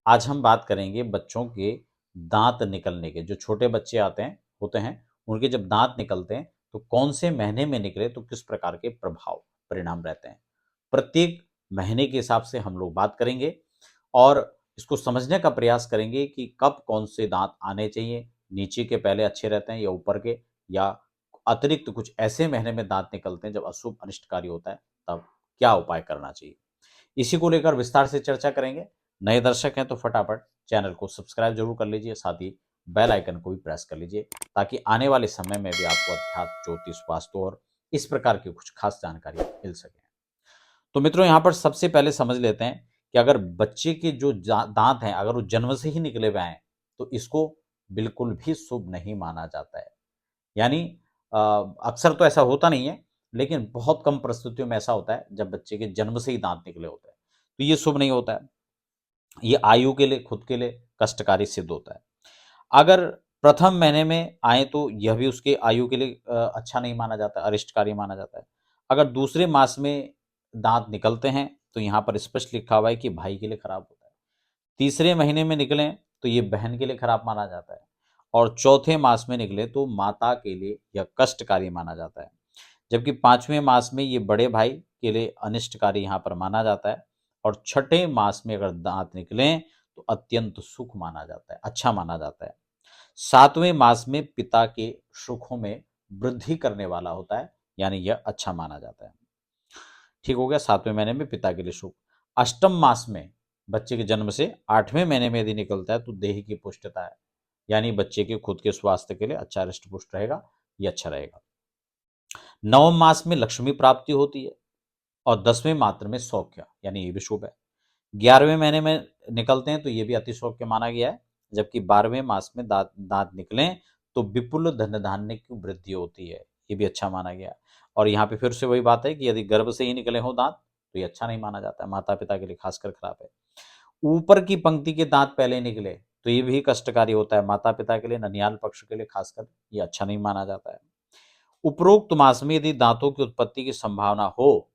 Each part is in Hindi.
आज हम बात करेंगे बच्चों के दांत निकलने के। जो छोटे बच्चे होते हैं, उनके जब दांत निकलते हैं तो कौन से महीने में निकले तो किस प्रकार के प्रभाव परिणाम रहते हैं। प्रत्येक महीने के हिसाब से हम लोग बात करेंगे और इसको समझने का प्रयास करेंगे कि कब कौन से दांत आने चाहिए, नीचे के पहले अच्छे रहते हैं या ऊपर के, या अतिरिक्त कुछ ऐसे महीने में दांत निकलते हैं जब अशुभ अनिष्टकारी होता है, तब क्या उपाय करना चाहिए। इसी को लेकर विस्तार से चर्चा करेंगे। नए दर्शक हैं तो फटाफट चैनल को सब्सक्राइब जरूर कर लीजिए, साथ ही बेल आइकन को भी प्रेस कर लीजिए ताकि आने वाले समय में भी आपको अध्यात्म, ज्योतिष, वास्तु और इस प्रकार की कुछ खास जानकारी मिल सके। तो मित्रों, यहाँ पर सबसे पहले समझ लेते हैं कि अगर बच्चे के जो दांत हैं अगर वो जन्म से ही निकले हुए हैं तो इसको बिल्कुल भी शुभ नहीं माना जाता है। यानी अक्सर तो ऐसा होता नहीं है, लेकिन बहुत कम परिस्थितियों में ऐसा होता है जब बच्चे के जन्म से ही दांत निकले होते हैं, तो ये शुभ नहीं होता है। ये आयु के लिए, खुद के लिए कष्टकारी सिद्ध होता है। अगर प्रथम महीने में आए तो यह भी उसके आयु के लिए अच्छा नहीं माना जाता, अरिष्टकारी माना जाता है। अगर दूसरे मास में दांत निकलते हैं तो यहाँ पर स्पष्ट लिखा हुआ है कि भाई के लिए खराब होता है। तीसरे महीने में निकले तो ये बहन के लिए खराब माना जाता है, और चौथे मास में निकले तो माता के लिए यह कष्टकारी माना जाता है। जबकि पांचवें मास में ये बड़े भाई के लिए अनिष्टकारी यहाँ पर माना जाता है, और छठे मास में अगर दांत निकले तो अत्यंत सुख माना जाता है, अच्छा माना जाता है। सातवें मास में पिता के सुखों में वृद्धि करने वाला होता है, यानी यह अच्छा माना जाता है। ठीक हो गया, सातवें महीने में पिता के लिए सुख। अष्टम मास में बच्चे के जन्म से आठवें महीने में यदि निकलता है तो देह की पुष्टता है, यानी बच्चे के खुद के स्वास्थ्य के लिए अच्छा हृष्ट पुष्ट रहेगा, ये अच्छा रहेगा। नवम मास में लक्ष्मी प्राप्ति होती है, और 10वें मात्र में सौख्य, यानी ये भी शुभ है। 11वें महीने में निकलते हैं तो ये भी अति सौख्य माना गया है। जबकि 12वें मास में दांत निकलें तो विपुल धन धान्य की वृद्धि होती है, ये भी अच्छा माना गया है। और यहाँ पे फिर से वही बात है कि यदि गर्भ से ही निकले हो दांत तो ये अच्छा नहीं माना जाता है, माता पिता के लिए खासकर खराब है। ऊपर की पंक्ति के दांत पहले निकले तो ये भी कष्टकारी होता है, माता पिता के लिए, ननियाल पक्ष के लिए खासकर ये अच्छा नहीं माना जाता है। उपरोक्त मास में यदि दांतों की उत्पत्ति की संभावना हो,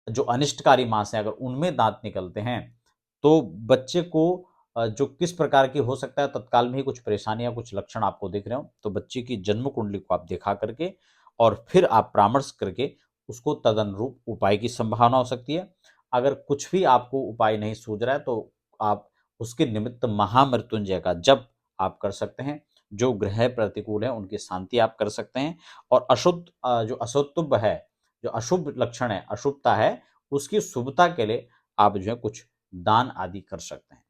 जो अनिष्टकारी मास है अगर उनमें दांत निकलते हैं तो बच्चे को जो किस प्रकार की हो सकता है, तत्काल में ही कुछ परेशानियां, कुछ लक्षण आपको दिख रहे हो तो बच्चे की जन्म कुंडली को आप दिखा करके और फिर आप परामर्श करके उसको तदनुरूप उपाय की संभावना हो सकती है। अगर कुछ भी आपको उपाय नहीं सूझ रहा है तो आप उसके निमित्त महामृत्युंजय का जप आप कर सकते हैं। जो ग्रह प्रतिकूल है उनकी शांति आप कर सकते हैं, और अशुद्ध जो अशुभ है, जो अशुभ लक्षण है, अशुभता है, उसकी शुभता के लिए आप जो है कुछ दान आदि कर सकते हैं।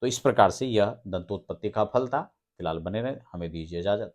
तो इस प्रकार से यह दंतोत्पत्ति का फल था। फिलहाल बने रहे, हमें दीजिए इजाजत।